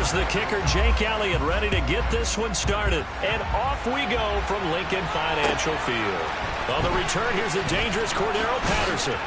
Here's the kicker, Jake Elliott, ready to get this one started. And off we go from Lincoln Financial Field. On the return, here's the dangerous Cordero Patterson.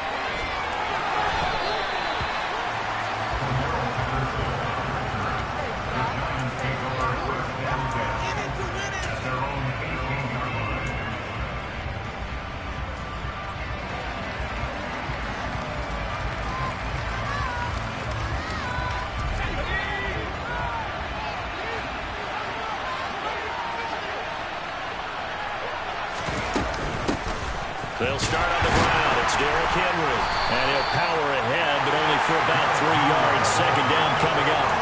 They'll start on the ground. It's Derrick Henry. And he'll power ahead, but only for about 3 yards. Second down coming up.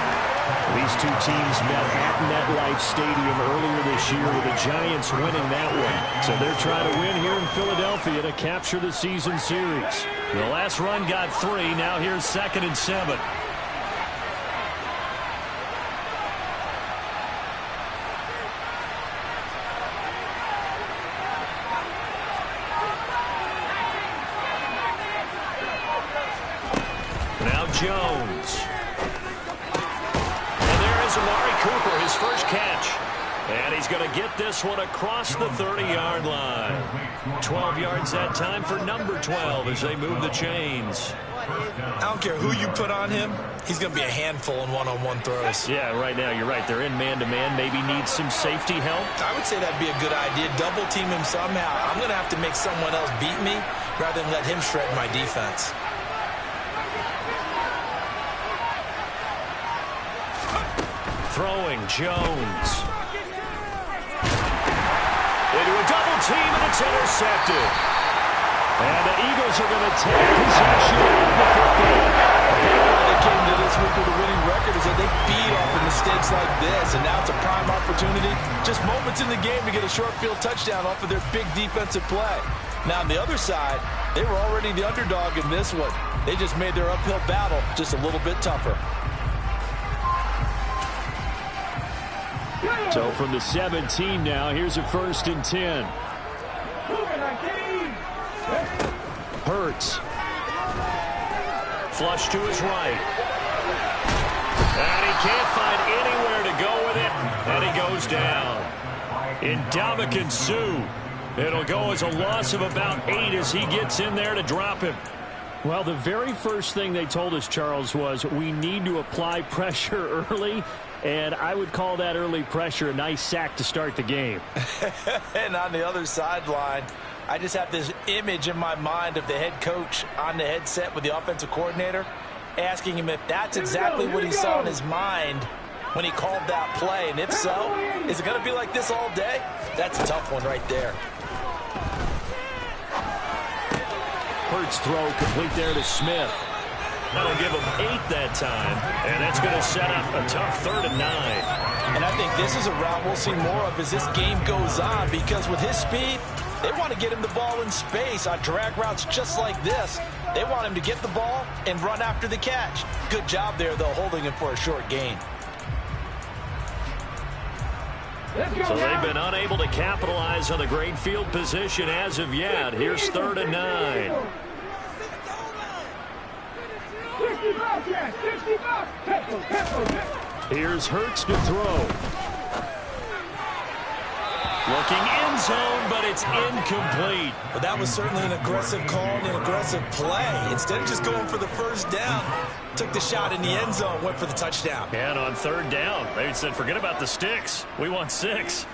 These two teams met at MetLife Stadium earlier this year with the Giants winning that one. So they're trying to win here in Philadelphia to capture the season series. The last run got 3. Now here's 2nd and 7. Jones. And there is Amari Cooper, his first catch. And he's going to get this one across the 30-yard line. 12 yards that time for number 12 as they move the chains. I don't care who you put on him. He's going to be a handful in one-on-one throws. Yeah, right now you're right. They're in man-to-man. Maybe need some safety help. I would say that'd be a good idea. Double team him somehow. I'm going to have to make someone else beat me rather than let him shred my defense. Throwing Jones. Into a double team, and it's intercepted. And the Eagles are going to take possession of the football. They came to this week with a winning record is that they feed off of mistakes like this, and now it's a prime opportunity. Just moments in the game to get a short field touchdown off of their big defensive play. Now on the other side, they were already the underdog in this one. They just made their uphill battle just a little bit tougher. So from the 17 now, here's a 1st and 10. Hurts. Flush to his right. And he can't find anywhere to go with it. And he goes down. Ndamukong Suh. It'll go as a loss of about 8 as he gets in there to drop him. Well, the very first thing they told us, Charles, was we need to apply pressure early. And I would call that early pressure a nice sack to start the game. And on the other sideline, I just have this image in my mind of the head coach on the headset with the offensive coordinator asking him if that's exactly what he saw in his mind when he called that play. And if so, is it going to be like this all day? That's a tough one right there. Hurts throw complete there to Smith. That'll give him 8 that time, and that's going to set up a tough 3rd and 9. And I think this is a route we'll see more of as this game goes on, because with his speed, they want to get him the ball in space on drag routes just like this. They want him to get the ball and run after the catch. Good job there, though, holding him for a short gain. So they've been unable to capitalize on the great field position as of yet. Here's 3rd and 9. Here's Hurts to throw. Looking end zone, but it's incomplete. But that was certainly an aggressive call and an aggressive play. Instead of just going for the first down, took the shot in the end zone, went for the touchdown. And on 3rd down, they said, forget about the sticks. We want 6.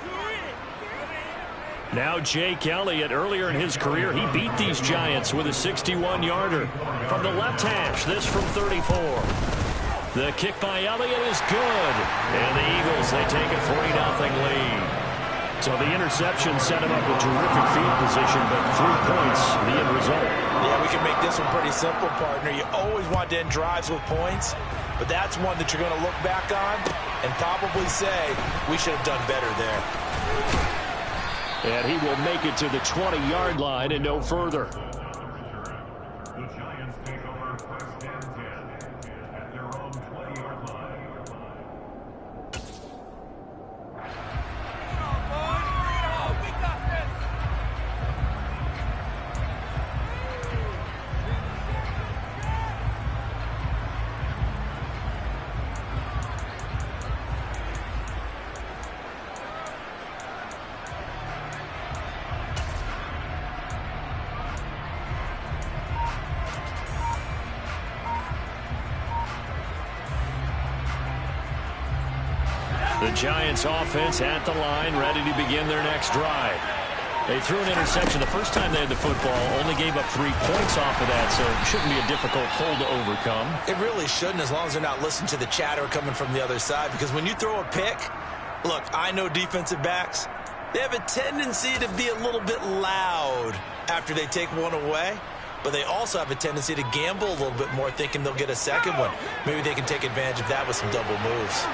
Now Jake Elliott, earlier in his career, he beat these Giants with a 61-yarder. From the left hash, this from 34. The kick by Elliott is good. And the Eagles, they take a 3-0 lead. So the interception set him up with terrific field position, but 3 points, the end result. Yeah, we can make this one pretty simple, partner. You always want to end drives with points, but that's one that you're going to look back on and probably say, we should have done better there. And he will make it to the 20-yard line and no further. The Giants offense at the line, ready to begin their next drive. They threw an interception the first time they had the football, only gave up 3 points off of that, so it shouldn't be a difficult hole to overcome. It really shouldn't, as long as they're not listening to the chatter coming from the other side, because when you throw a pick, look, I know defensive backs, they have a tendency to be a little bit loud after they take one away, but they also have a tendency to gamble a little bit more, thinking they'll get a second one. Maybe they can take advantage of that with some double moves.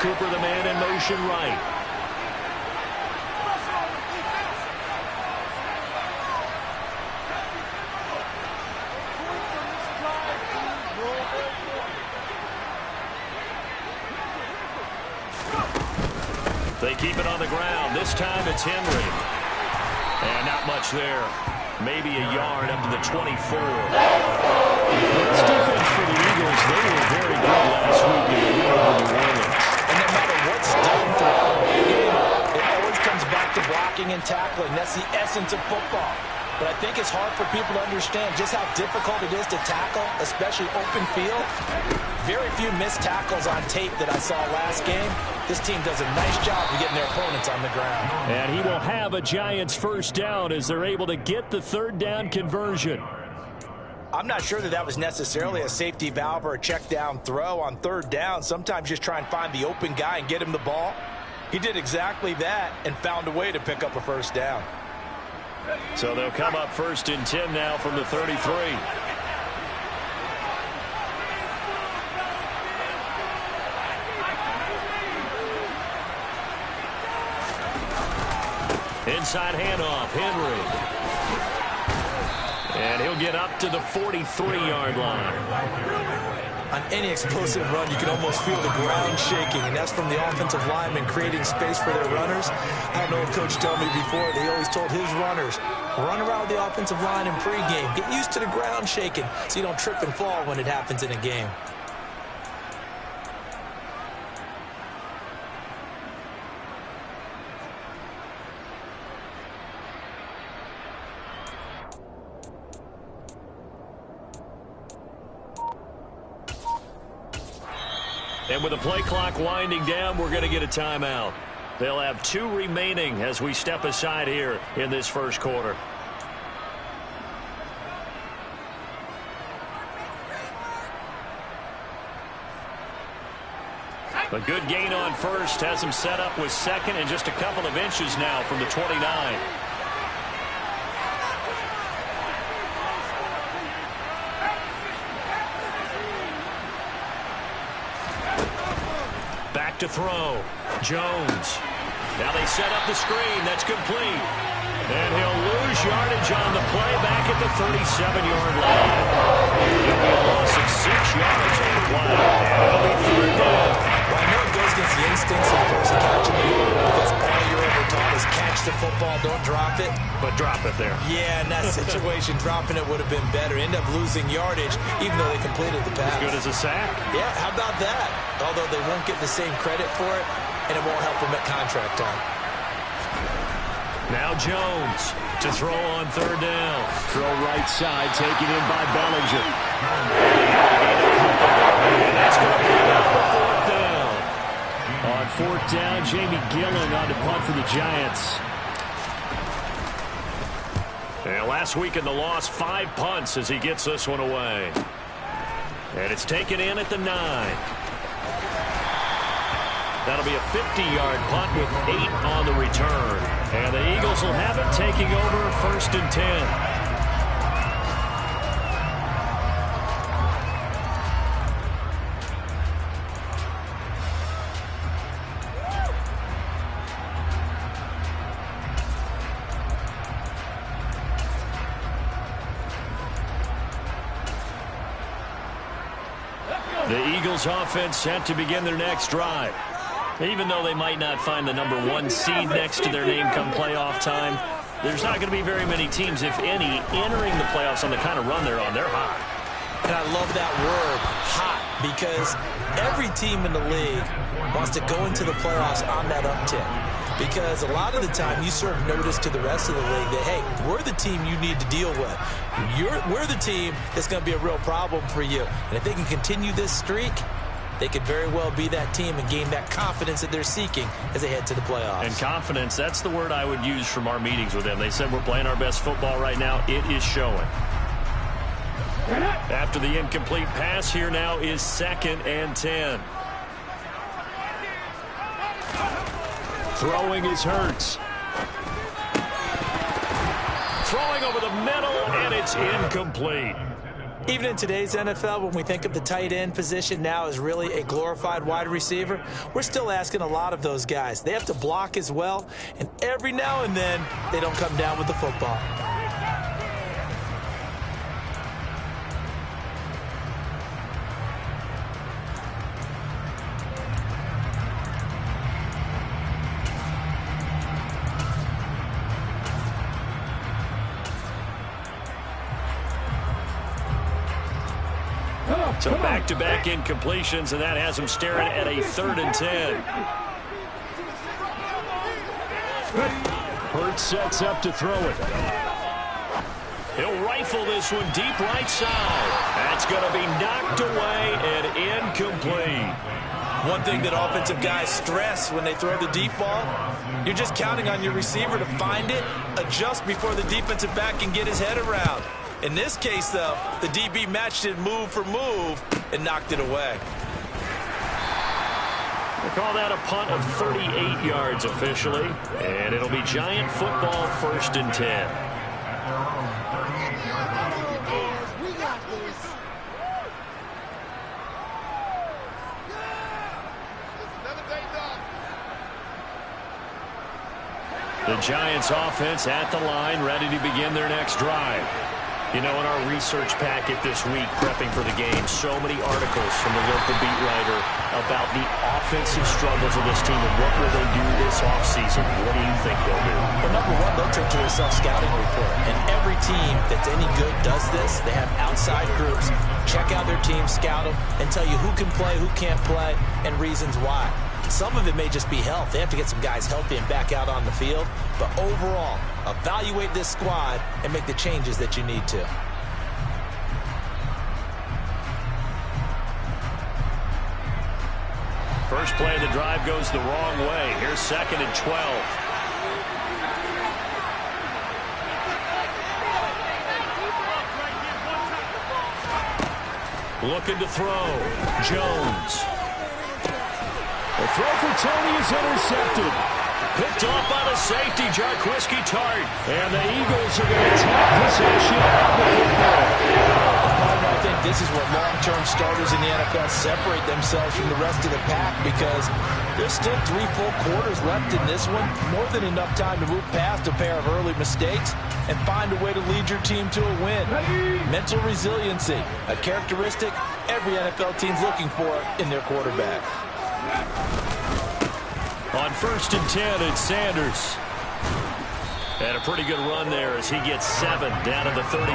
Cooper, the man in motion right. They keep it on the ground. This time it's Henry. And not much there. Maybe a yard up to the 24. This defense for the Eagles, they were very good last week in the win over New Orleans. And no matter what's done throughout the game, it always comes back to blocking and tackling. That's the essence of football. But I think it's hard for people to understand just how difficult it is to tackle, especially open field. Very few missed tackles on tape that I saw last game. This team does a nice job of getting their opponents on the ground. And he will have a Giants first down as they're able to get the third down conversion. I'm not sure that was necessarily a safety valve or a check down throw on third down. Sometimes just try and find the open guy and get him the ball. He did exactly that and found a way to pick up a first down. So they'll come up 1st and 10 now from the 33. Inside handoff, Henry. And he'll get up to the 43-yard line. On any explosive run, you can almost feel the ground shaking, and that's from the offensive linemen creating space for their runners. I don't know if Coach told me before, they always told his runners, run around the offensive line in pregame. Get used to the ground shaking so you don't trip and fall when it happens in a game. And with the play clock winding down, we're going to get a timeout. They'll have 2 remaining as we step aside here in this first quarter. A good gain on first has him set up with second and just a couple of inches now from the 29. To throw. Jones. Now they set up the screen. That's complete. And he'll lose yardage on the play back at the 37-yard line. It'll be a loss of 6 yards on the play. And it'll be 3rd down. Well, I know it goes against the instincts of the person catching it, because all you're ever taught is catch the football, don't drop it. But drop it there. Yeah, in that situation, dropping it would have been better. End up losing yardage, even though they completed the pass. As good as a sack. Yeah, how about that? Although they won't get the same credit for it, and it won't help them at contract time. Now Jones to throw on 3rd down. Throw right side, taken in by Bellinger. And that's going to be up for 4th down. On 4th down, Jamie Gillen on to punt for the Giants. And last week in the loss, 5 punts as he gets this one away. And it's taken in at the 9. That'll be a 50-yard punt with 8 on the return. And the Eagles will have it taking over 1st and 10. The Eagles offense set to begin their next drive. Even though they might not find the number 1 seed next to their name come playoff time, there's not going to be very many teams, if any, entering the playoffs on the kind of run they're on. They're hot. And I love that word, hot, because every team in the league wants to go into the playoffs on that uptick. Because a lot of the time you serve notice to the rest of the league that, hey, we're the team you need to deal with. We're the team that's going to be a real problem for you. And if they can continue this streak, they could very well be that team and gain that confidence that they're seeking as they head to the playoffs. And confidence, that's the word I would use from our meetings with them. They said we're playing our best football right now. It is showing. After the incomplete pass, here now is 2nd and 10. Throwing is Hurts. Throwing over the middle, and it's incomplete. Even in today's NFL, when we think of the tight end position now as really a glorified wide receiver, we're still asking a lot of those guys. They have to block as well, and every now and then, they don't come down with the football. So back-to-back incompletions, and that has him staring at a 3rd and 10. Hurts sets up to throw it. He'll rifle this one deep right side. That's going to be knocked away and incomplete. One thing that offensive guys stress when they throw the deep ball, you're just counting on your receiver to find it, adjust before the defensive back can get his head around. In this case, though, the DB matched it move for move and knocked it away. They call that a punt of 38 yards officially, and it'll be Giant football 1st and 10. The Giants offense at the line, ready to begin their next drive. You know, in our research packet this week, prepping for the game, so many articles from the local beat writer about the offensive struggles of this team and what will they do this offseason. What do you think they'll do? Well, number one, they'll turn to a self-scouting report. And every team that's any good does this. They have outside groups, check out their team, scout them, and tell you who can play, who can't play, and reasons why. Some of it may just be health. They have to get some guys healthy and back out on the field. But overall, evaluate this squad and make the changes that you need to. First play of the drive goes the wrong way. Here's 2nd and 12. Looking to throw. Jones. The throw for Tony is intercepted. Picked off by the safety, Jarquiski Tart. And the Eagles are going to take possession of the football. I think this is where long-term starters in the NFL separate themselves from the rest of the pack, because there's still 3 full quarters left in this one. More than enough time to move past a pair of early mistakes and find a way to lead your team to a win. Mental resiliency, a characteristic every NFL team's looking for in their quarterback. On 1st and 10, it's Sanders. Had a pretty good run there as he gets 7 down to the 33.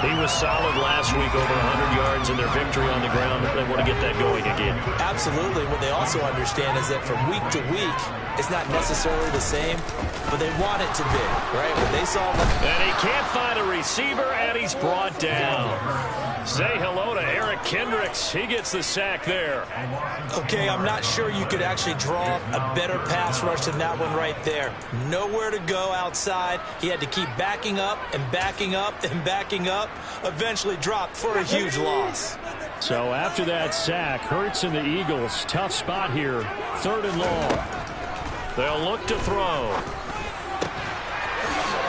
He was solid last week, over 100 yards in their victory on the ground. They want to get that going again. Absolutely. What they also understand is that from week to week, it's not necessarily the same, but they want it to be, right? When they saw him. And he can't find a receiver, and he's brought down. Say hello to Eric Kendricks. He gets the sack there. Okay, I'm not sure you could actually draw a better pass rush than that one right there. Nowhere to go outside. He had to keep backing up and backing up and backing up. Eventually dropped for a huge loss. So after that sack, Hurts and the Eagles, tough spot here. 3rd and long. They'll look to throw.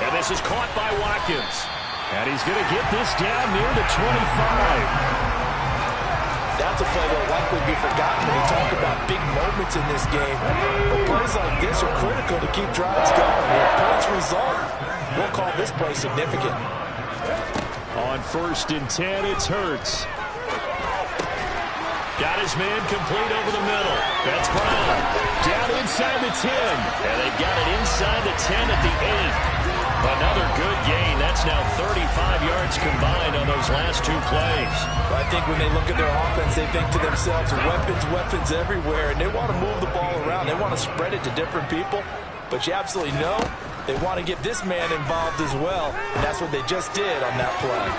And this is caught by Watkins. And he's going to get this down near the 25. That's a play that will likely be forgotten when you talk about big moments in this game. But plays like this are critical to keep drives going. The points result, we'll call this play significant. On 1st and 10, it's Hurts. Got his man complete over the middle. That's Brown. Down inside the 10. And they've got it inside the 10 at the 8. Another good gain. That's now 35 yards combined on those last 2 plays. I think when they look at their offense, they think to themselves, weapons everywhere, and they want to move the ball around. They want to spread it to different people. But you absolutely know They want to get this man involved as well, and that's what they just did on that play.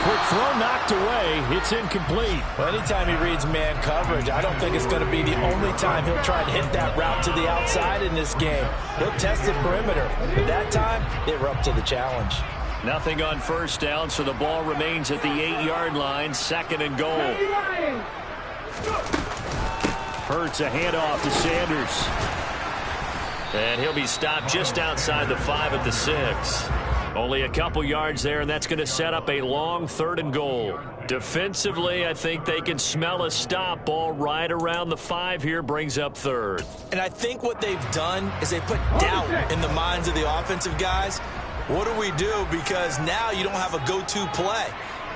Quick throw knocked away. It's incomplete. Well, anytime he reads man coverage, I don't think it's going to be the only time he'll try and hit that route to the outside in this game. He'll test the perimeter, but that time, they were up to the challenge. Nothing on first down, so the ball remains at the 8-yard line, 2nd and goal. Hurts a handoff to Sanders. And he'll be stopped just outside the 5 at the 6. Only a couple yards there, and that's going to set up a long 3rd and goal. Defensively, I think they can smell a stop. Ball right around the 5 here, brings up 3rd. And I think what they've done is they put doubt in the minds of the offensive guys. What do we do? Because now you don't have a go-to play.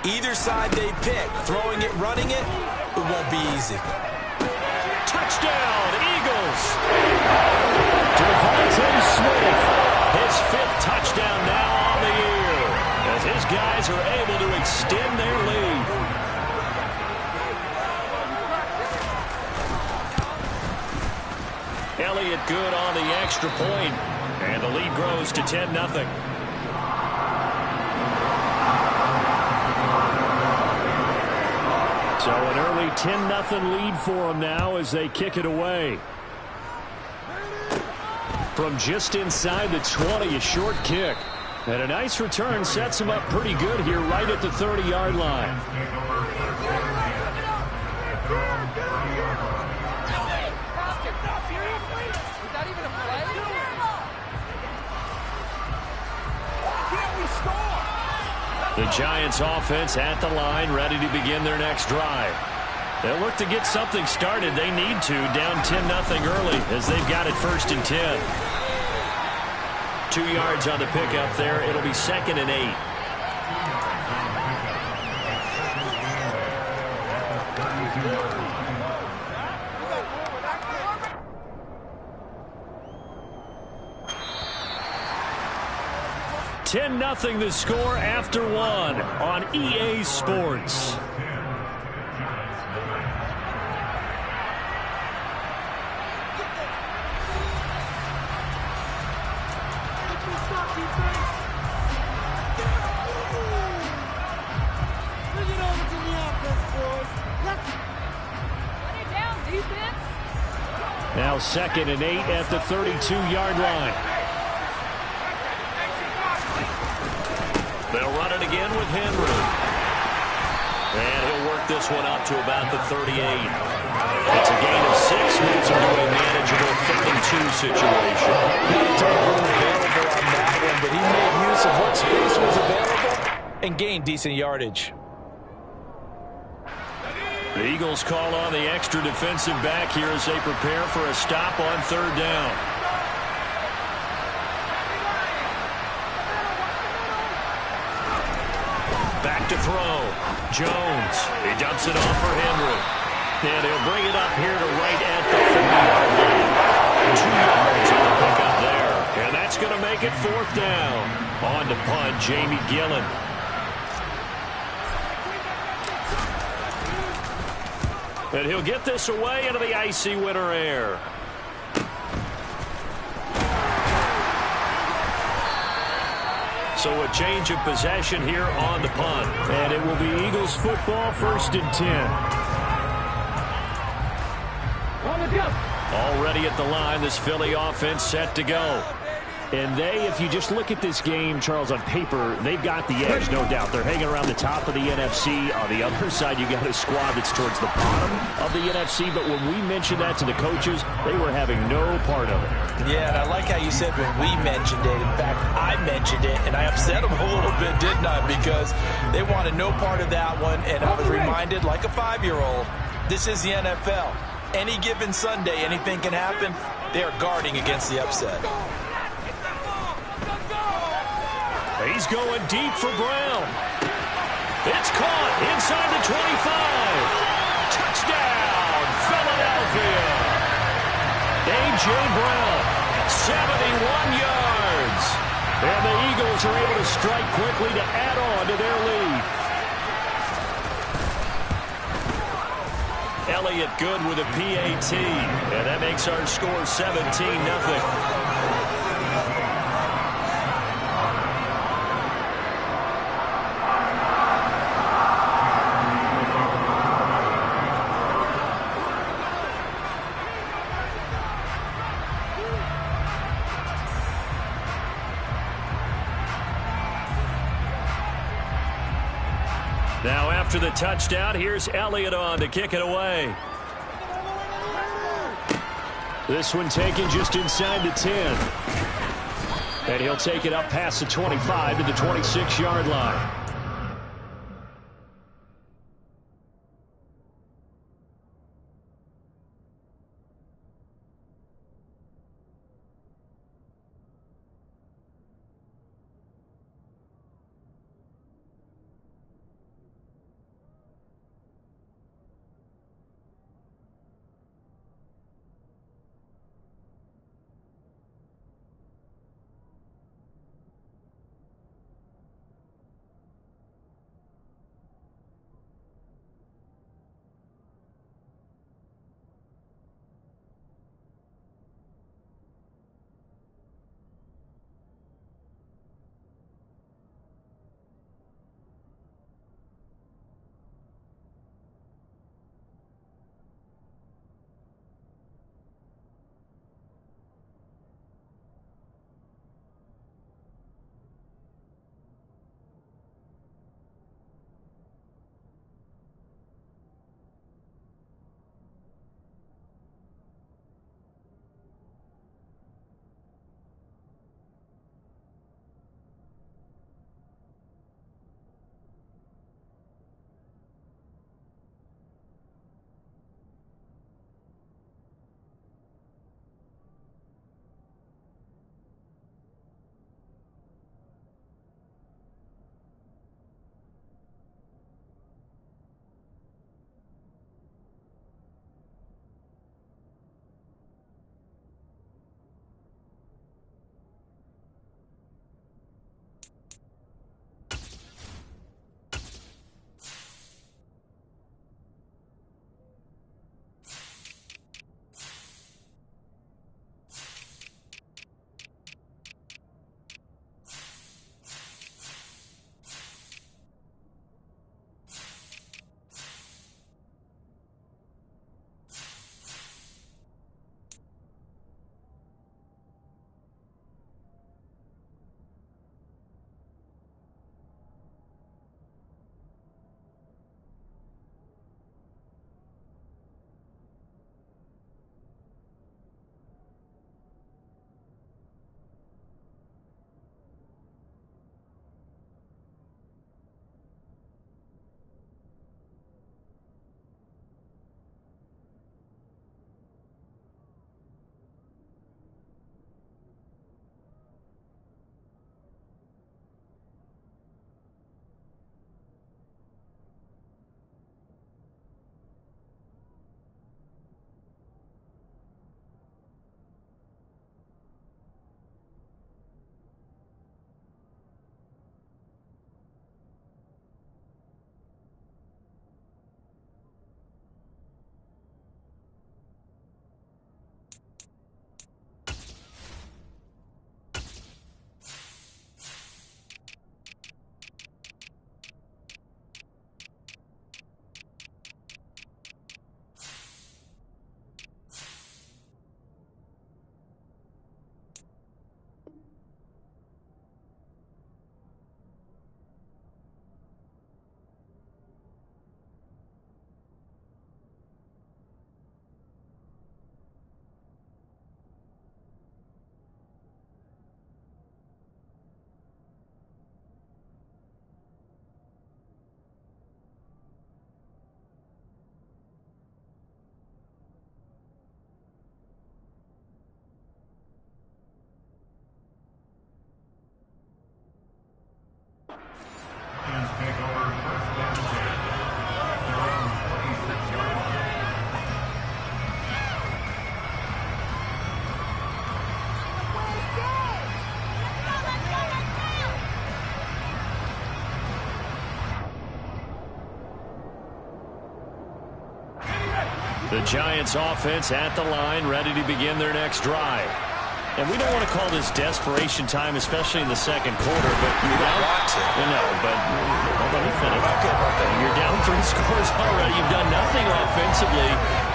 Either side they pick, throwing it, running it, it won't be easy. Touchdown, Eagles! Devontae Smith. His 5th touchdown now on the year, as his guys are able to extend their lead. Elliott good on the extra point, and the lead grows to 10-0. So an early 10-0 lead for them now as they kick it away. From just inside the 20, a short kick. And a nice return sets him up pretty good here right at the 30-yard line. The Giants offense at the line, ready to begin their next drive. They'll look to get something started. They need to, down 10-0 early as they've got it 1st and 10. 2 yards on the pickup there. It'll be 2nd and 8. $10-0 the score after 1 on EA Sports. Now 2nd and 8 at the 32-yard line. They'll run it again with Henry. And he'll work this one out to about the 38. It's a gain of 6, moves him to a manageable 32 situation. Available on that one, but he made use of what space was available and gained decent yardage. The Eagles call on the extra defensive back here as they prepare for a stop on 3rd down. Back to throw. Jones. He dumps it off for Henry. And he'll bring it up here to right at the 40-yard line. 2 yards on the pickup there. And that's going to make it 4th down. On to punt, Jamie Gillen. And he'll get this away into the icy winter air. So a change of possession here on the punt. And it will be Eagles football, 1st and 10. Already at the line, this Philly offense set to go. And if you just look at this game, Charles, on paper, they've got the edge, no doubt. They're hanging around the top of the NFC. On the other side, you got a squad that's towards the bottom of the NFC. But when we mentioned that to the coaches, they were having no part of it. Yeah, and I like how you said when we mentioned it. In fact, I mentioned it, and I upset them a little bit, didn't I? Because they wanted no part of that one, and I was reminded, like a 5-year-old, this is the NFL. Any given Sunday, anything can happen. They are guarding against the upset. He's going deep for Brown. It's caught inside the 25. Touchdown, Philadelphia. A.J. Brown, 71 yards. And the Eagles are able to strike quickly to add on to their lead. Elliott good with a PAT. And that makes our score 17-0. Now after the touchdown, here's Elliott on to kick it away. This one taken just inside the 10. And he'll take it up past the 25 to the 26-yard line. The Giants offense at the line, ready to begin their next drive. And we don't want to call this desperation time, especially in the second quarter, but you're down. No, but let me finish. Okay. You're down 3 scores already. You've done nothing offensively,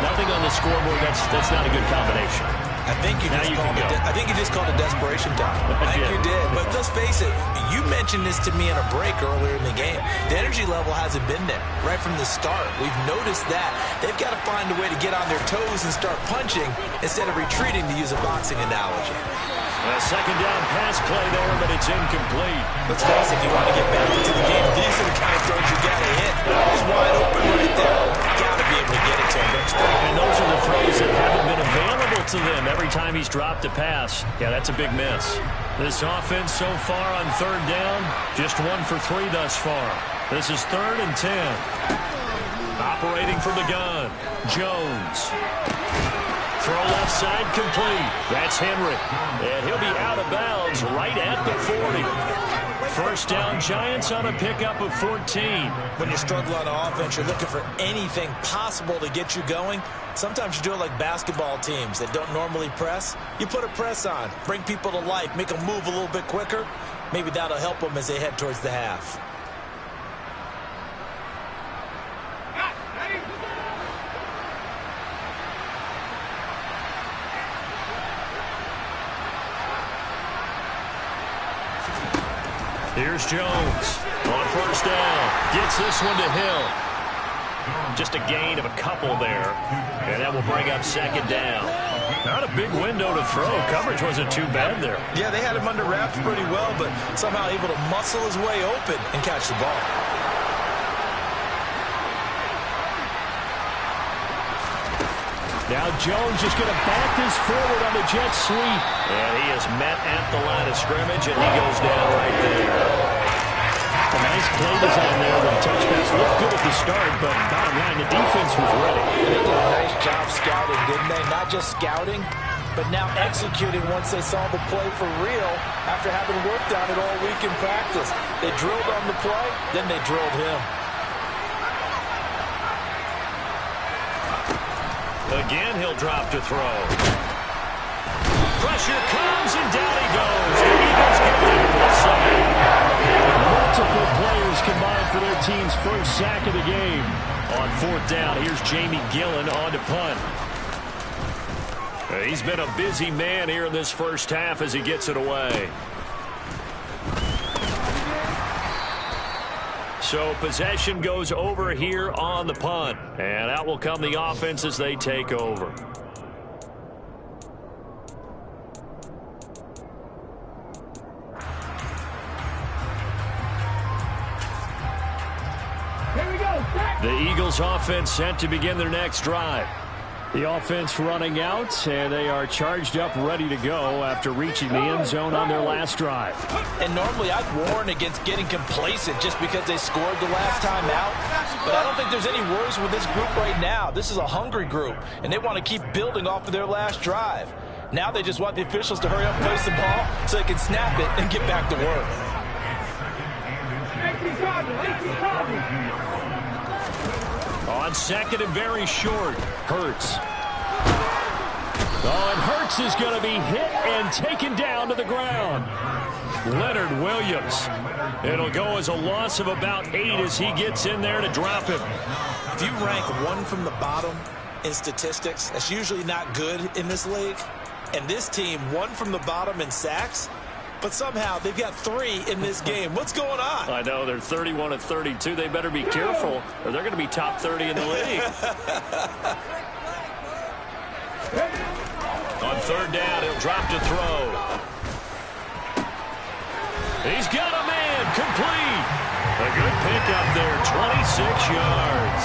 nothing on the scoreboard. That's not a good combination. I think you just called a desperation time. I think you did. But let's face it, you mentioned this to me in a break earlier in the game. The energy level hasn't been there right from the start. We've noticed that. They've got to find a way to get on their toes and start punching instead of retreating, to use a boxing analogy. A second down pass play there, but it's incomplete. Let's face it, if you want to get back into the game, these are the kind of throws you got to hit. He's wide open right there. Got to be able to get it to him next time. And those are the throws that haven't been available to them every time he's dropped a pass. Yeah, that's a big miss. This offense so far on third down, just 1 for 3 thus far. This is 3rd and 10. Operating from the gun, Jones. Throw left side complete. That's Henry. And he'll be out of bounds right at the 40. First down, Giants on a pickup of 14. When you struggle on offense, you're looking for anything possible to get you going. Sometimes you do it like basketball teams that don't normally press. You put a press on, bring people to life, make them move a little bit quicker. Maybe that'll help them as they head towards the half. Here's Jones on first down. Gets this one to Hill. Just a gain of a couple there. And that will bring up second down. Not a big window to throw. Coverage wasn't too bad there. Yeah, they had him under wraps pretty well, but somehow able to muscle his way open and catch the ball. Now Jones is going to back this forward on the jet sweep. And he is met at the line of scrimmage, and he goes down right there. A nice play design there. The touch pass looked good at the start, but bottom line, the defense was ready. They did a nice job scouting, didn't they? Not just scouting, but now executing once they saw the play for real after having worked on it all week in practice. They drilled on the play, then they drilled him. Again, he'll drop to throw. Pressure comes, and down he goes. The Eagles get there for the sack. Multiple players combined for their team's first sack of the game. On 4th down, here's Jamie Gillen on to punt. He's been a busy man here in this first half as he gets it away. So possession goes over here on the punt. And out will come the offense as they take over. Here we go. The Eagles offense set to begin their next drive. The offense running out, and they are charged up, ready to go after reaching the end zone on their last drive. And normally I'd warn against getting complacent just because they scored the last time out. But I don't think there's any worries with this group right now. This is a hungry group, and they want to keep building off of their last drive. Now they just want the officials to hurry up and place the ball so they can snap it and get back to work. On second and very short, Hurts. Oh, and Hurts is going to be hit and taken down to the ground. Leonard Williams. It'll go as a loss of about 8 as he gets in there to drop him. If you rank 1 from the bottom in statistics, that's usually not good in this league. And this team, 1 from the bottom in sacks, but somehow they've got 3 in this game. What's going on? I know, they're 31 of 32. They better be careful, or they're going to be top 30 in the league. On 3rd down, he'll drop to throw. He's got a man, complete. A good pickup there, 26 yards.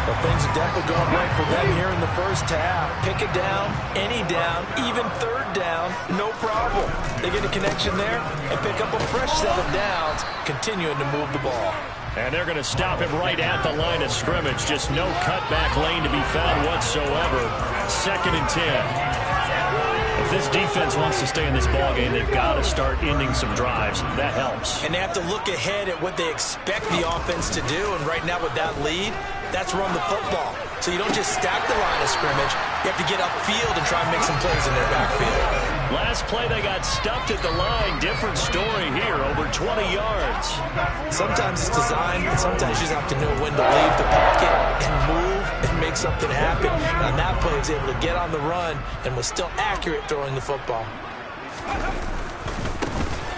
Well, things are definitely going right for them here in the first half. Pick it down, any down, even 3rd down, no problem. They get a connection there and pick up a fresh set of downs, continuing to move the ball. And they're going to stop him right at the line of scrimmage. Just no cutback lane to be found whatsoever. 2nd and 10. If this defense wants to stay in this ballgame, they've got to start ending some drives. That helps. And they have to look ahead at what they expect the offense to do. And right now with that lead, that's run the football. So you don't just stack the line of scrimmage. You have to get upfield and try and make some plays in their backfield. Last play, they got stuffed at the line. Different story here, over 20 yards. Sometimes it's design, and sometimes you just have to know when to leave the pocket and move and make something happen. And that play was able to get on the run and was still accurate throwing the football.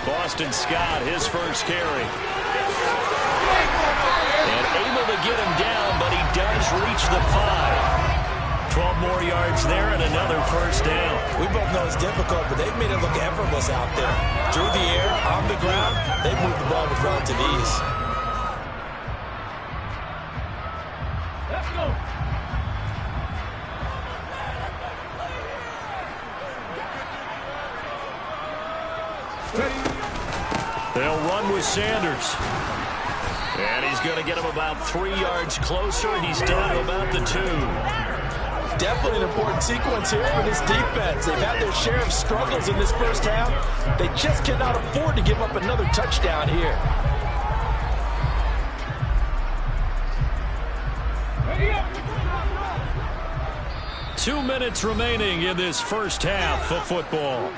Boston Scott, his first carry. And able to get him down, but he does reach the 5. 12 more yards there and another first down. We both know it's difficult, but they've made it look effortless out there. Through the air, on the ground, they've moved the ball with relative ease. Let's go. They'll run with Sanders. And he's going to get him about 3 yards closer. He's down to about the 2. Definitely an important sequence here for this defense. They've had their share of struggles in this first half. They just cannot afford to give up another touchdown here. Ready up. 2 minutes remaining in this first half of football.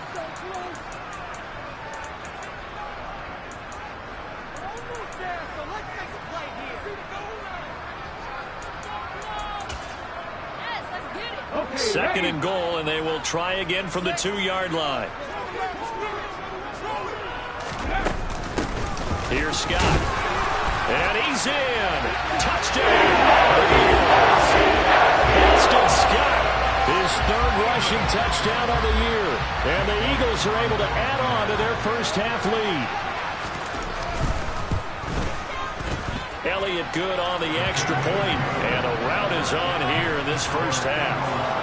Second and goal, and they will try again from the 2-yard line. Here's Scott. And he's in. Touchdown. Boston Scott, his third rushing touchdown of the year. And the Eagles are able to add on to their first half lead. Elliott good on the extra point, and a rout is on here in this first half.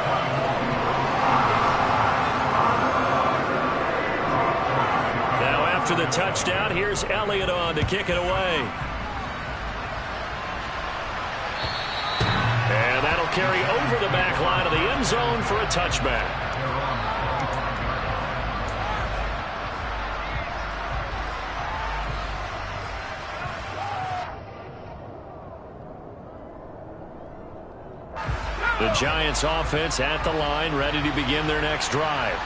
Now after the touchdown, here's Elliott on to kick it away. And that'll carry over the back line of the end zone for a touchback. The Giants offense at the line, ready to begin their next drive.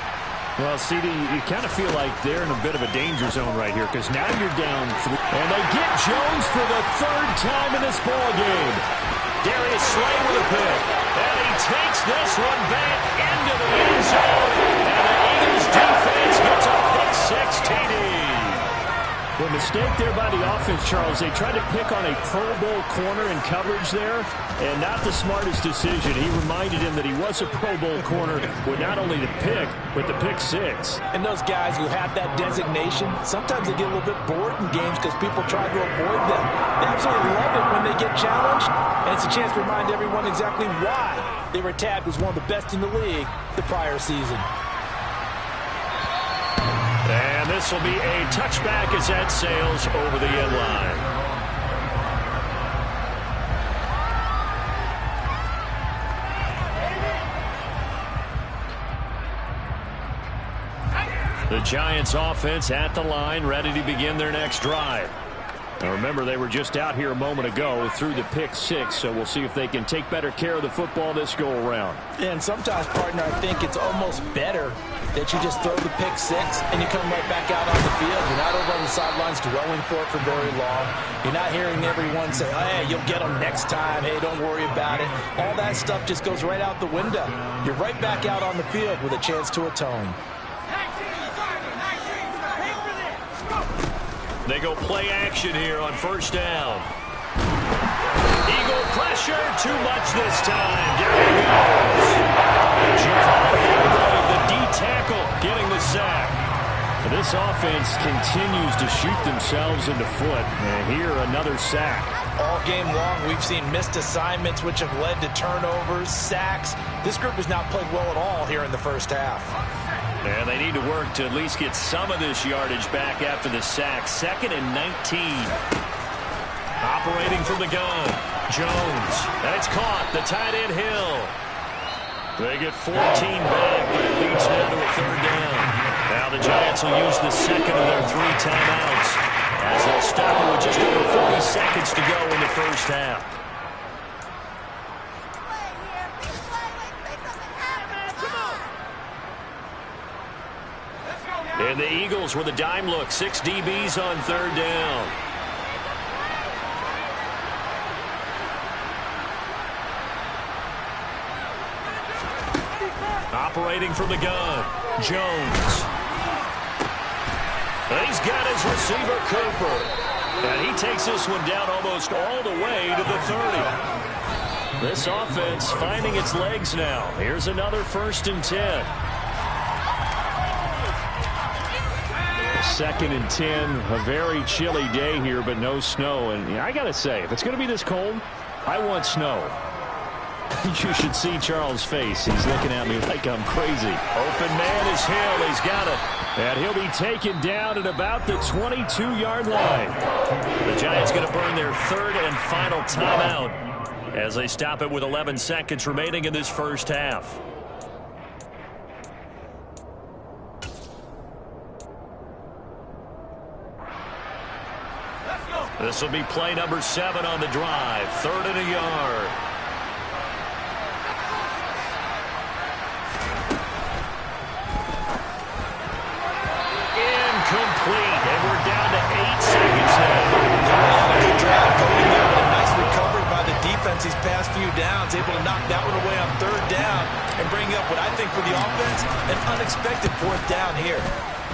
Well, CD, you kind of feel like they're in a bit of a danger zone right here because now you're down 3. And they get Jones for the 3rd time in this ball game. Darius Slay with a pick. And he takes this one back into the end zone. And the Eagles defense gets a pick 6 TD. The mistake there by the offense, Charles, they tried to pick on a Pro Bowl corner in coverage there, and not the smartest decision. He reminded him that he was a Pro Bowl corner with not only the pick, but the pick 6. And those guys who have that designation, sometimes they get a little bit bored in games because people try to avoid them. They absolutely love it when they get challenged, and it's a chance to remind everyone exactly why they were tagged as one of the best in the league the prior season. And this will be a touchback as that sails over the end line. The Giants offense at the line, ready to begin their next drive. Now remember, they were just out here a moment ago through the pick 6, so we'll see if they can take better care of the football this go-around. And sometimes, partner, I think it's almost better that you just throw the pick 6 and you come right back out on the field. You're not over on the sidelines dwelling for it for very long. You're not hearing everyone say, oh, hey, you'll get them next time. Hey, don't worry about it. All that stuff just goes right out the window. You're right back out on the field with a chance to atone. They go play action here on first down. Eagle pressure, too much this time. Down he goes. Javon, the D-tackle, getting the sack. This offense continues to shoot themselves in the foot. And here, another sack. All game long, we've seen missed assignments, which have led to turnovers, sacks. This group has not played well at all here in the first half. And they need to work to at least get some of this yardage back after the sack. 2nd and 19. Operating from the gun. Jones. And it's caught. The tight end Hill. They get 14 back, but it leads now to a 3rd down. Now the Giants will use the second of their 3 timeouts as they'll stop it with just over 40 seconds to go in the first half. And the Eagles with a dime look. 6 DBs on third down. Operating from the gun, Jones. He's got his receiver, Cooper. And he takes this one down almost all the way to the 30. This offense finding its legs now. Here's another 1st and 10. 2nd and 10. A very chilly day here, but no snow. And I got to say, if it's going to be this cold, I want snow. You should see Charles' face. He's looking at me like I'm crazy. Open man is Hill. He's got it. And he'll be taken down at about the 22-yard line. The Giants going to burn their 3rd and final timeout as they stop it with 11 seconds remaining in this first half. This will be play number 7 on the drive. 3rd and a yard. Incomplete, and we're down to 8 seconds now. Good drive going there, but a nice recovery by the defense these past few downs. Able to knock that one away on 3rd down and bring up what I think for the offense, an unexpected 4th down here.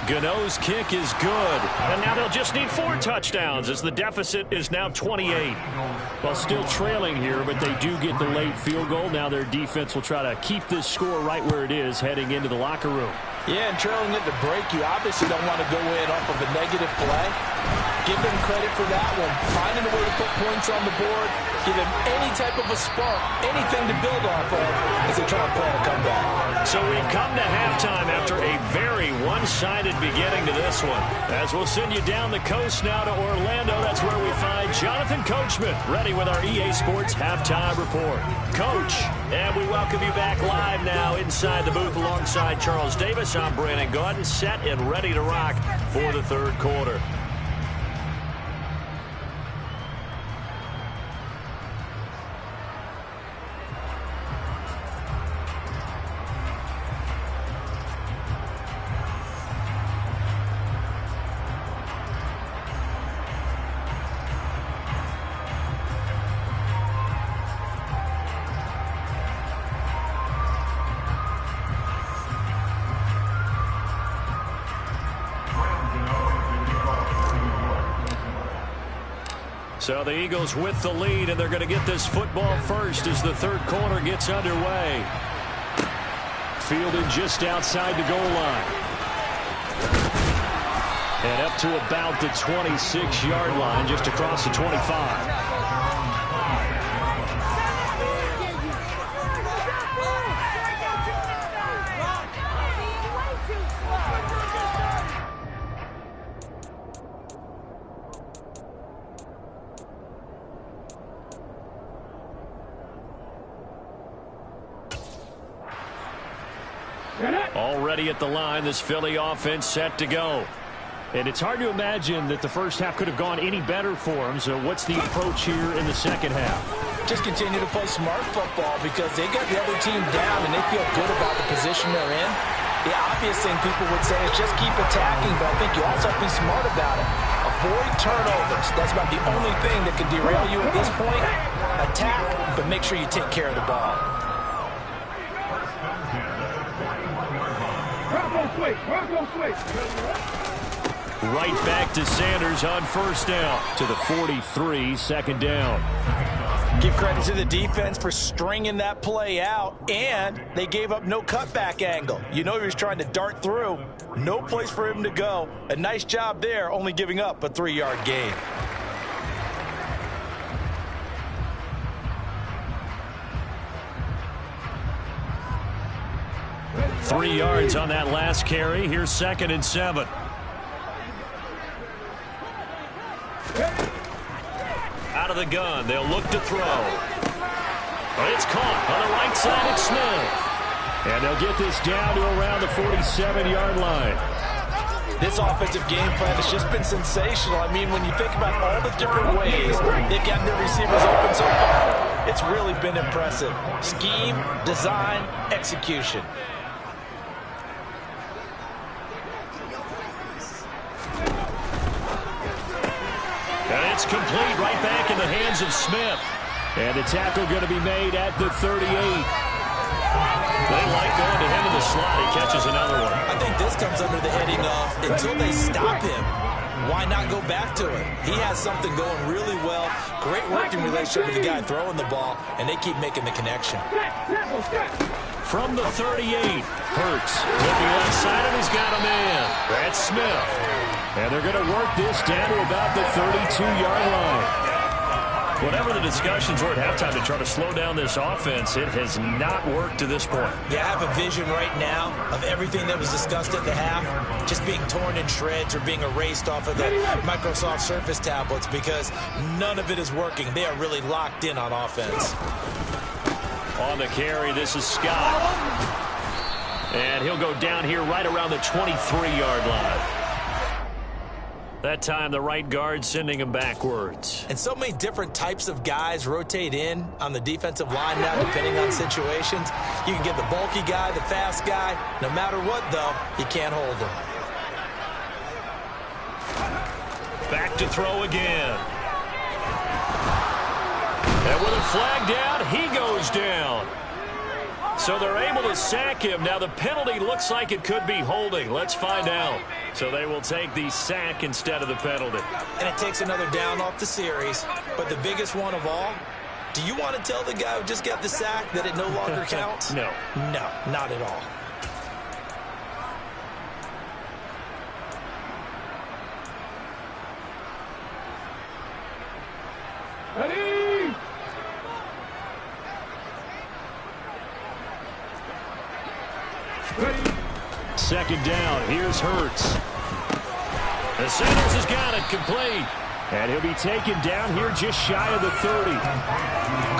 Gano's kick is good. And now they'll just need 4 touchdowns as the deficit is now 28. Well, still trailing here, but they do get the late field goal. Now their defense will try to keep this score right where it is heading into the locker room. Yeah, and trailing at the break, you obviously don't want to go in off of a negative play. Give them credit for that one. Finding a way to put points on the board. Give them any type of a spark, anything to build off of as they try to plan a comeback. So we've come to halftime after a very one-sided beginning to this one. As we'll send you down the coast now to Orlando, that's where we find Jonathan Coachman ready with our EA Sports Halftime Report. Coach, and we welcome you back live now inside the booth alongside Charles Davis. I'm Brandon Gaudin, set and ready to rock for the 3rd quarter. So the Eagles with the lead, and they're going to get this football first as the 3rd quarter gets underway. Fielded just outside the goal line. And up to about the 26-yard line, just across the 25. Already at the line, this Philly offense set to go. And it's hard to imagine that the first half could have gone any better for them. So what's the approach here in the second half? Just continue to play smart football because they got the other team down and they feel good about the position they're in. The obvious thing people would say is just keep attacking, but I think you also have to be smart about it. Avoid turnovers. That's about the only thing that can derail you at this point. Attack, but make sure you take care of the ball. Right back to Sanders on 1st down. To the 43, 2nd down. Give credit to the defense for stringing that play out, and they gave up no cutback angle. You know he was trying to dart through. No place for him to go. A nice job there, only giving up a 3-yard gain. Three yards on that last carry. Here's 2nd and 7. Out of the gun. They'll look to throw. It's caught on the right side. It's Smith. And they'll get this down to around the 47-yard line. This offensive game plan has just been sensational. I mean, when you think about all the different ways they've gotten their receivers open so far, it's really been impressive. Scheme, design, execution. And it's complete right back in the hands of Smith. And the tackle going to be made at the 38. They like going to him in the slot. He catches another one. I think this comes under the heading of until they stop him, why not go back to it? He has something going really well. Great working relationship with the guy throwing the ball, and they keep making the connection. From the 38, Hurts looking left side, and he's got a man. That's Smith. And they're going to work this down to about the 32-yard line. Whatever the discussions were at halftime to try to slow down this offense, it has not worked to this point. Yeah, I have a vision right now of everything that was discussed at the half just being torn in shreds or being erased off of the Microsoft Surface tablets because none of it is working. They are really locked in on offense. On the carry, this is Scott. And he'll go down here right around the 23-yard line. That time, the right guard sending him backwards. And so many different types of guys rotate in on the defensive line now, depending on situations. You can get the bulky guy, the fast guy. No matter what, though, you can't hold them. Back to throw again. And with a flag down, he goes down. So they're able to sack him. Now the penalty looks like it could be holding. Let's find out. So they will take the sack instead of the penalty. And it takes another down off the series. But the biggest one of all, do you want to tell the guy who just got the sack that it no longer counts? No. No, not at all. Ready? Second down. Here's Hurts. The Sanders has got it complete. And he'll be taken down here just shy of the 30.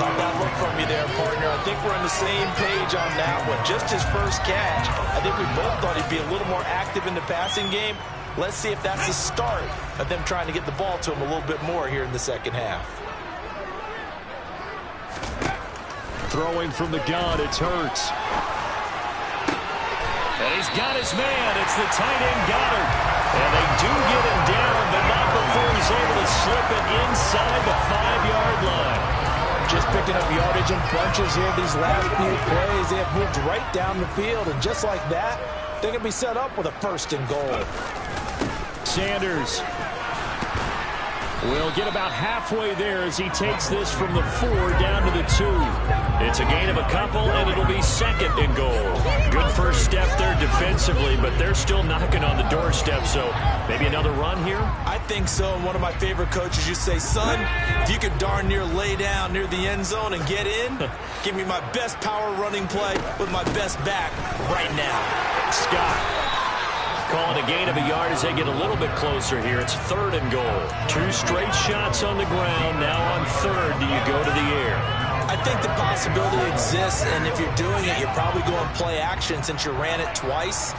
Caught that look from you there, partner. I think we're on the same page on that one. Just his first catch. I think we both thought he'd be a little more active in the passing game. Let's see if that's the start of them trying to get the ball to him a little bit more here in the second half. Throwing from the gun, it's Hurts. And he's got his man. It's the tight end Goddard. And they do get him down, but not before he's able to slip it inside the 5-yard line. Just picking up yardage in bunches here these last few plays. They have moved right down the field, and just like that, they're going to be set up with a first and goal. Sanders will get about halfway there as he takes this from the 4 down to the 2. It's a gain of a couple, and it'll be second and goal. Good first step there defensively, but they're still knocking on the doorstep, so maybe another run here? I think so, and one of my favorite coaches used to say, son, if you could darn near lay down near the end zone and get in, give me my best power running play with my best back right now. Scott calling a gain of a yard as they get a little bit closer here. It's third and goal. 2 straight shots on the ground. Now on third, do you go to the air? I think the possibility exists, and if you're doing it, you're probably going play action since you ran it twice.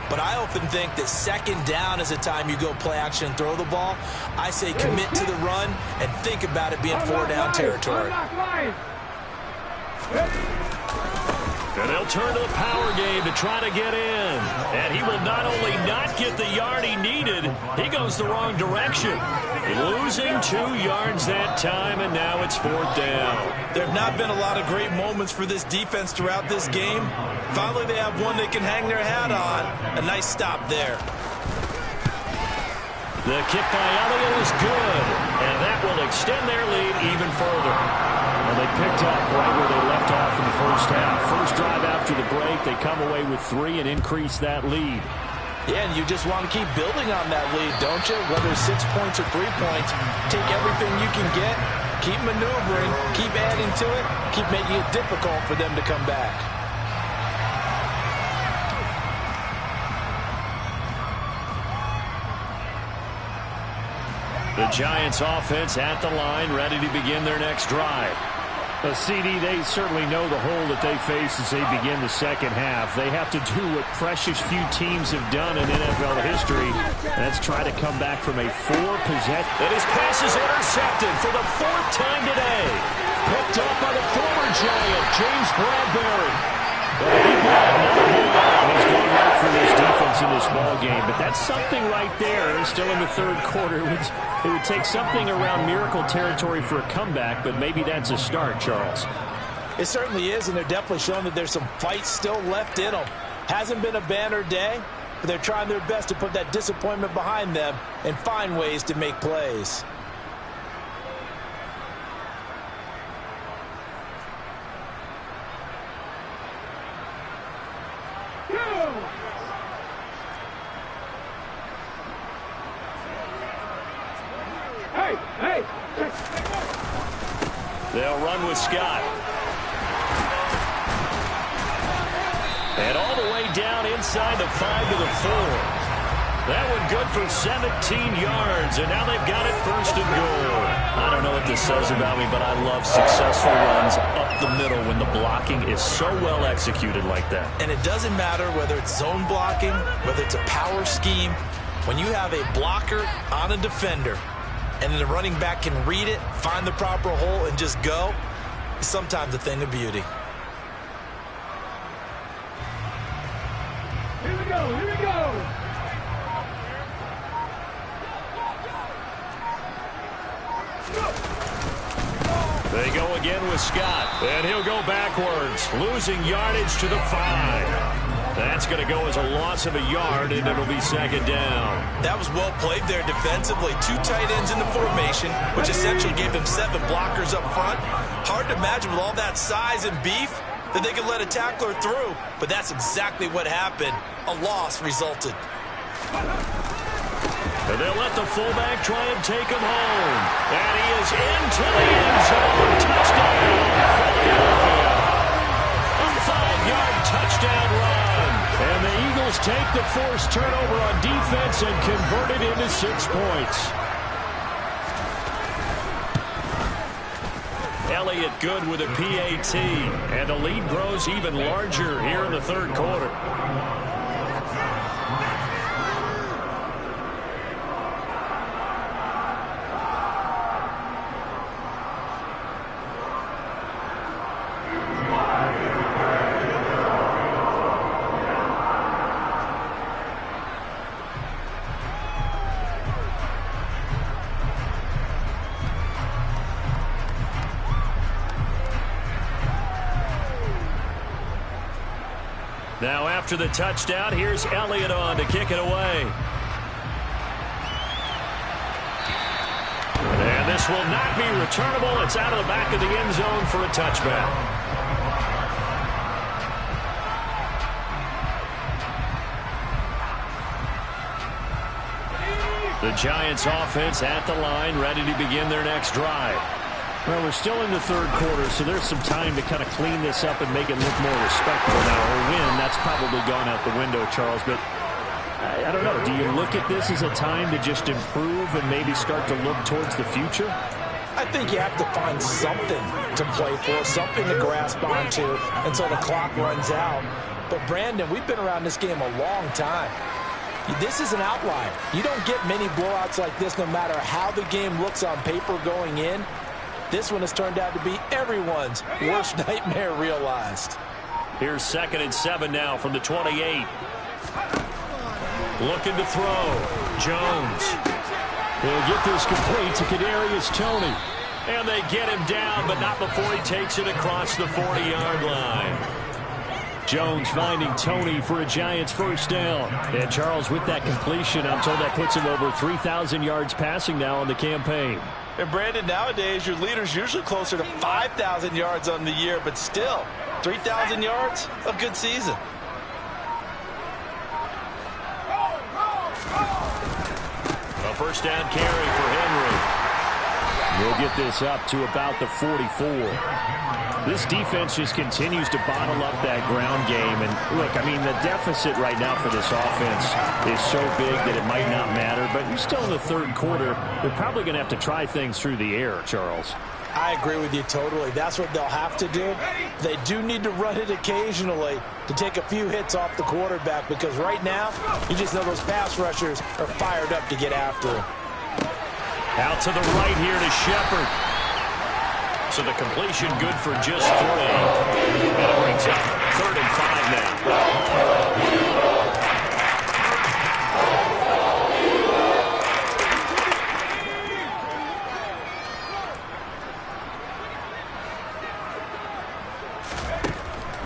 But I often think that second down is the time you go play action and throw the ball. I say commit to the run and think about it being 4-down territory. And they'll turn to the power game to try to get in. And he will not only not get the yard he needed, he goes the wrong direction. Losing 2 yards that time, and now it's 4th down. There have not been a lot of great moments for this defense throughout this game. Finally, they have one they can hang their hat on. A nice stop there. The kick by Elliott is good, and that will extend their lead even further. And they picked up right where they left off in the first half. First drive after the break, they come away with 3 and increase that lead. Yeah, and you just want to keep building on that lead, don't you? Whether it's 6 points or 3 points, take everything you can get, keep maneuvering, keep adding to it, keep making it difficult for them to come back. The Giants offense at the line, ready to begin their next drive. CD, they certainly know the hole that they face as they begin the second half. They have to do what precious few teams have done in NFL history, and that's try to come back from a 4-possession. And his pass is intercepted for the 4th time today. Picked up by the former Giant, James Bradbury. But a big one, not a whole lot. He's going right for this defense. points in this ball game, but that's something right there. Still in the third quarter. It would take something around miracle territory for a comeback, but maybe that's a start, Charles. It certainly is, and they're definitely showing that there's some fight still left in them. Hasn't been a banner day, but they're trying their best to put that disappointment behind them and find ways to make plays. They'll run with Scott. And all the way down inside the 5 to the 4. That one good for 17 yards, and now they've got it first and goal. I don't know what this says about me, but I love successful runs up the middle when the blocking is so well executed like that. And it doesn't matter whether it's zone blocking, whether it's a power scheme. When you have a blocker on a defender, and then the running back can read it, find the proper hole, and just go, it's sometimes a thing of beauty. Here we go, here we go. They go again with Scott, and he'll go backwards, losing yardage to the 5. That's going to go as a loss of a yard, and it'll be second down. That was well played there defensively. 2 tight ends in the formation, which essentially gave them 7 blockers up front. Hard to imagine with all that size and beef that they could let a tackler through, but that's exactly what happened. A loss resulted. And they'll let the fullback try and take him home. And he is into the end zone. Touchdown, Philadelphia. A 5-yard touchdown run. And the Eagles take the forced turnover on defense and convert it into 6 points. Elliott good with a PAT. And the lead grows even larger here in the third quarter. Now after the touchdown, here's Elliott on to kick it away. And this will not be returnable. It's out of the back of the end zone for a touchback. The Giants offense at the line, ready to begin their next drive. Well, we're still in the third quarter, so there's some time to kind of clean this up and make it look more respectable now. Or win, that's probably gone out the window, Charles. But I don't know. Do you look at this as a time to just improve and maybe start to look towards the future? I think you have to find something to play for, something to grasp onto until the clock runs out. But, Brandon, we've been around this game a long time. This is an outlier. You don't get many blowouts like this no matter how the game looks on paper going in. This one has turned out to be everyone's worst nightmare realized. Here's 2nd and 7 now from the 28. Looking to throw. Jones. He'll get this complete to Kadarius Toney. And they get him down, but not before he takes it across the 40-yard line. Jones finding Toney for a Giants first down. And Charles, with that completion, I'm told that puts him over 3,000 yards passing now on the campaign. And Brandon, nowadays your leader's usually closer to 5,000 yards on the year, but still, 3,000 yards, a good season. A first down carry for Henry. We'll get this up to about the 44. This defense just continues to bottle up that ground game. And look, I mean, the deficit right now for this offense is so big that it might not matter. But you're still in the third quarter. They're probably going to have to try things through the air, Charles. I agree with you totally. That's what they'll have to do. They do need to run it occasionally to take a few hits off the quarterback, because right now, you just know those pass rushers are fired up to get after him. Out to the right here to Shepard. So the completion good for just 3. And it brings up 3rd and 5 now.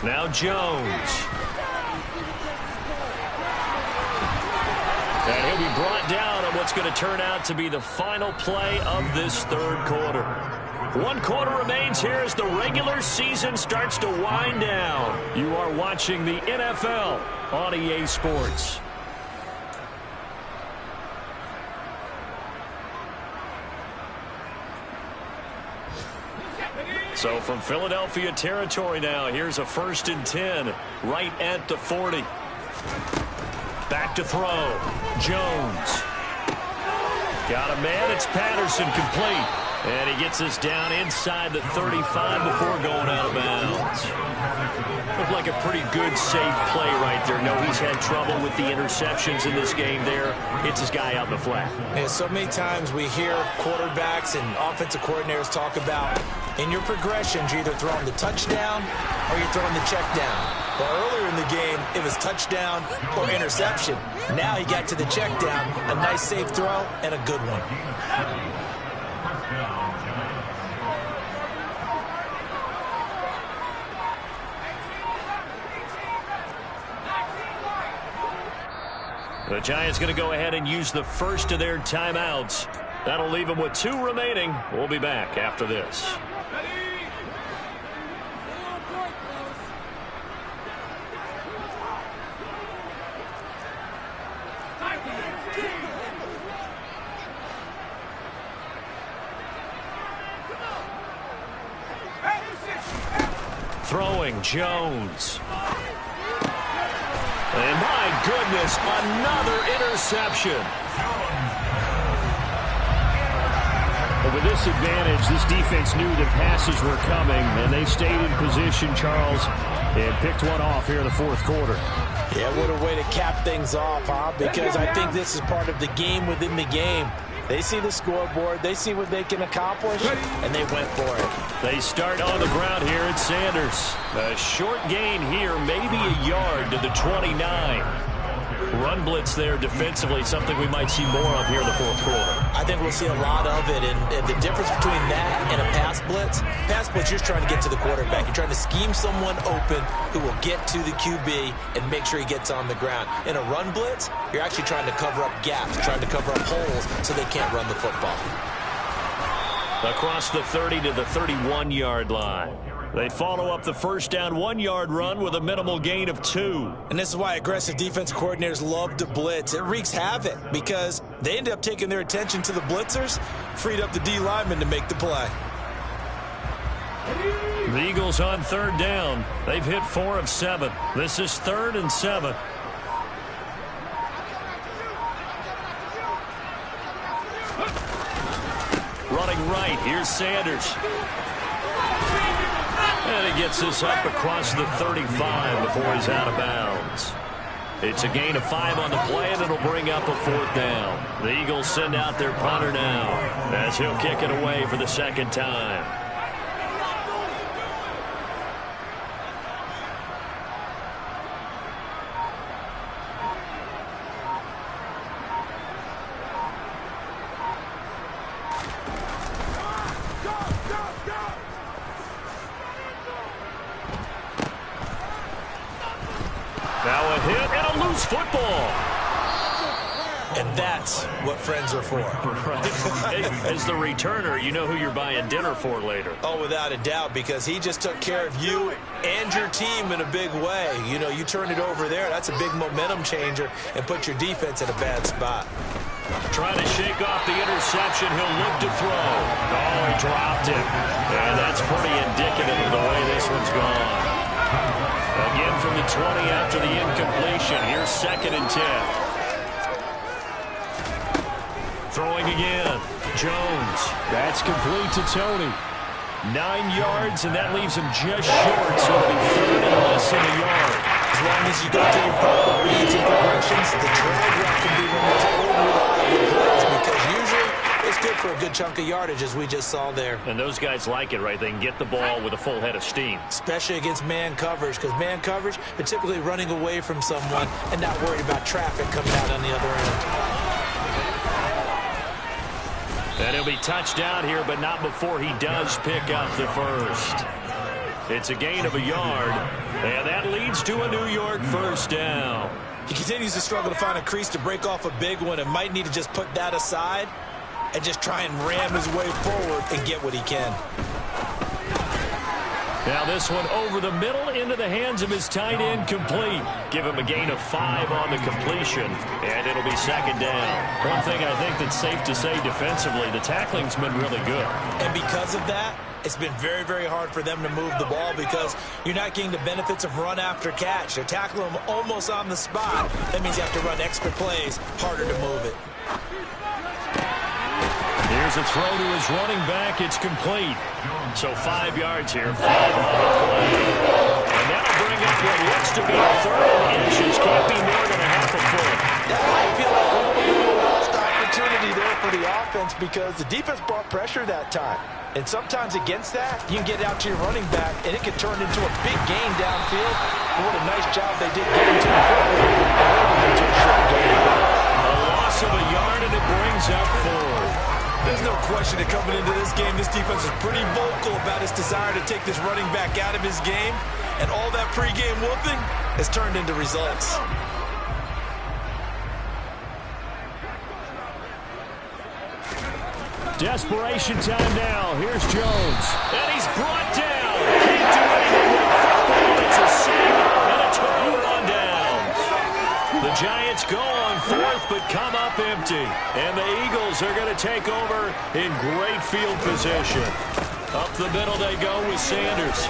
Now Jones. And he'll be brought down on what's going to turn out to be the final play of this third quarter. 1 quarter remains here as the regular season starts to wind down. You are watching the NFL on EA Sports. So from Philadelphia territory now, here's a 1st and 10 right at the 40. Back to throw. Jones. Got a man. It's Patterson complete. And he gets us down inside the 35 before going out of bounds. Looked like a pretty good, safe play right there. No, he's had trouble with the interceptions in this game there. Hits his guy out in the flat. Yeah, so many times we hear quarterbacks and offensive coordinators talk about in your progressions, you're either throwing the touchdown or you're throwing the check down. But earlier in the game, it was touchdown or interception. Now he got to the check down, a nice safe throw, and a good one. The Giants going to go ahead and use the first of their timeouts. That'll leave them with 2 remaining. We'll be back after this. Throwing Jones. And my goodness, another interception. But with this advantage, this defense knew that passes were coming, and they stayed in position, Charles, and picked one off here in the 4th quarter. Yeah, what a way to cap things off, huh? Because I think this is part of the game within the game. They see the scoreboard, they see what they can accomplish, and they went for it. They start on the ground here at Sanders. A short gain here, maybe a yard to the 29. Run blitz there defensively, something we might see more of here in the 4th quarter. I think we'll see a lot of it, and the difference between that and a pass blitz, you're trying to get to the quarterback. You're trying to scheme someone open who will get to the QB and make sure he gets on the ground. In a run blitz, you're actually trying to cover up gaps, trying to cover up holes so they can't run the football. Across the 30 to the 31-yard line. They follow up the first down 1-yard run with a minimal gain of 2. And this is why aggressive defense coordinators love to blitz. It wreaks havoc because they end up taking their attention to the blitzers, freed up the D lineman to make the play. The Eagles on 3rd down. They've hit 4 of 7. This is 3rd and 7. Running right, here's Sanders. And he gets this up across the 35 before he's out of bounds. It's a gain of 5 on the play, and it'll bring up a 4th down. The Eagles send out their punter now as he'll kick it away for the 2nd time. Now a hit and a loose football. And that's what friends are for. Right. As the returner, you know who you're buying dinner for later. Oh, without a doubt, because he just took care of you and your team in a big way. You know, you turned it over there. That's a big momentum changer and put your defense in a bad spot. Trying to shake off the interception. He'll look to throw. Oh, he dropped it. And that's pretty indicative of the way this one's gone. Again from the 20 after the incompletion. Here's 2nd and 10. Throwing again. Jones. That's complete to Tony. 9 yards, and that leaves him just short, so it'll be 3rd and less than a yard. As long as you go through your proper reads and progressions, the drag route can be one of those overreliable plays because usually it's good for a good chunk of yardage, as we just saw there. And those guys like it, right? They can get the ball with a full head of steam. Especially against man coverage, because man coverage, they're typically running away from someone and not worried about traffic coming out on the other end. And he'll be touched down here, but not before he does pick up the first. It's a gain of a yard, and that leads to a New York first down. He continues to struggle to find a crease to break off a big one and might need to just put that aside and just try and ram his way forward and get what he can. Now this one over the middle into the hands of his tight end, complete. Give him a gain of 5 on the completion, and it'll be second down. One thing I think that's safe to say defensively, the tackling's been really good. And because of that, it's been very, very hard for them to move the ball because you're not getting the benefits of run after catch. They're tackling him almost on the spot. That means you have to run extra plays, harder to move it. Here's a throw to his running back. It's complete. So 5 yards here, 5 on the play. And that'll bring up what looks to be a third and inches. Can't be more than a half a foot. That might feel like a little bit of a lost opportunity there for the offense because the defense brought pressure that time. And sometimes against that, you can get out to your running back, and it can turn into a big gain downfield. But what a nice job they did getting to the football and into a short gain. A loss of a yard, and it brings up 4. There's no question that coming into this game, this defense is pretty vocal about its desire to take this running back out of his game. And all that pregame whooping has turned into results. Desperation time now. Here's Jones. And he's brought down. Can't do anything with football. It's a sack and a turnover on downs. The Giants go on 4th but come up empty. And the Eagles are going to take over in great field position. Up the middle they go with Sanders.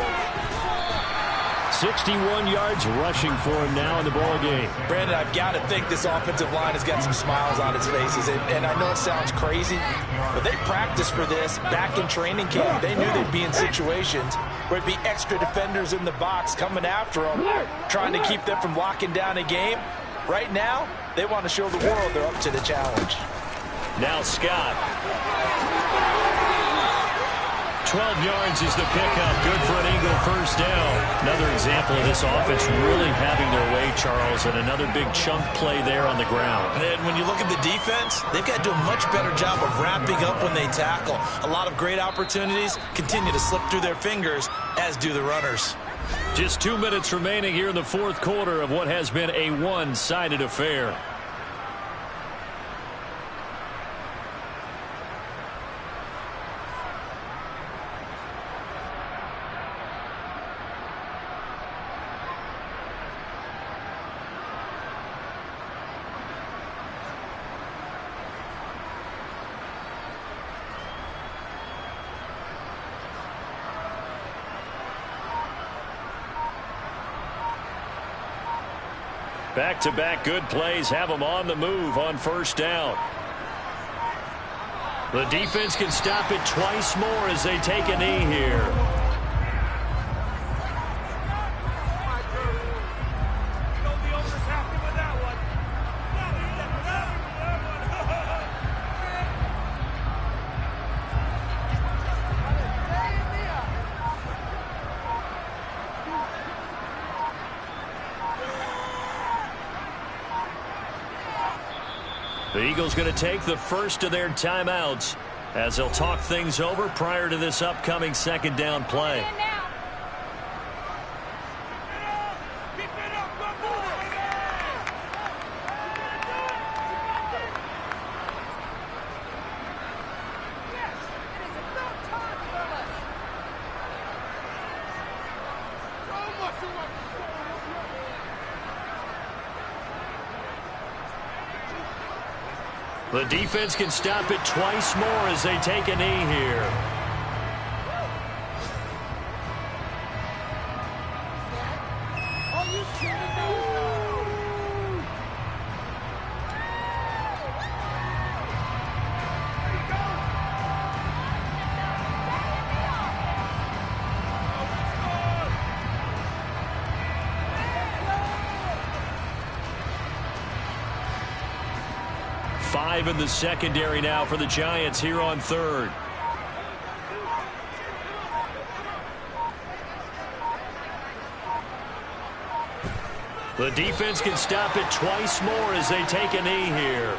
61 yards rushing for him now in the ball game. Brandon, I've got to think this offensive line has got some smiles on its faces. And I know it sounds crazy, but they practiced for this back in training camp. They knew they'd be in situations where it'd be extra defenders in the box coming after them, trying to keep them from locking down a game. Right now, they want to show the world they're up to the challenge. Now Scott. 12 yards is the pickup. Good for an Eagle first down. Another example of this offense really having their way, Charles, and another big chunk play there on the ground. And when you look at the defense, they've got to do a much better job of wrapping up when they tackle. A lot of great opportunities continue to slip through their fingers, as do the runners. Just 2 minutes remaining here in the 4th quarter of what has been a one-sided affair. Back-to-back good plays have them on the move on first down. The defense can stop it twice more as they take a knee here. The Eagles going to take the first of their timeouts as they'll talk things over prior to this upcoming second down play. The defense can stop it twice more as they take a knee here. Five in the secondary now for the Giants here on third. The defense can stop it twice more as they take a knee here.